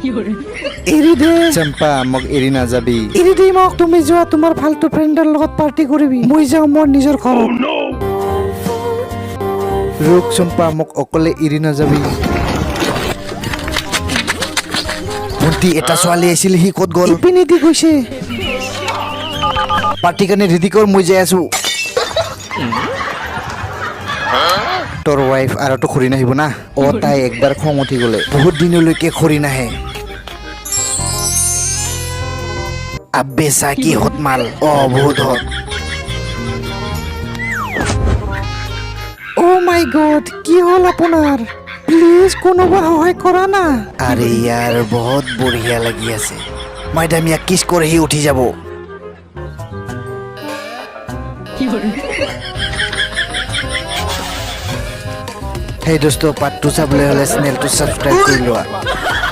এৰি দে চেম্পা মোক এৰি নাযাবি এৰি দে মোক তুমি যোৱা তোমাৰ ফালতু ফ্ৰেণ্ডৰ লগত পাৰ্টি কৰিবি মই যাওঁ মোৰ নিজৰ ঘৰত ৰোক চেম্পা মোক অকলে এৰি নাযাবি ভণ্টি এটা ছোৱালী আছিল সি ক'ত গ'ল ইপিনে দি গৈছে পাৰ্টি কাৰণে ৰেডি কৰ মই যাই আছো তোৰ ৱাইফ আৰুতো ঘূৰি নাহিব না তাই একবাৰ খং উঠি গ'লে বহুত দিনলৈকে ঘূৰি নাহে আবে চা কি হট মাল বহুত হট অ' মাই গড কি হ'ল আপোনাৰ প্লিজ কোনোবা সহায় কৰা না আৰে ইয়াৰ বহুত বঢ়িয়া লাগি আছে মাইডাম ইয়াক কিছ কৰে সি উঠি যাব সেই দোস্ত পাৰ্ট 2 চাবলৈ হ'লে চেনেলটো ছাবস্ক্ৰাইব কৰি লোৱা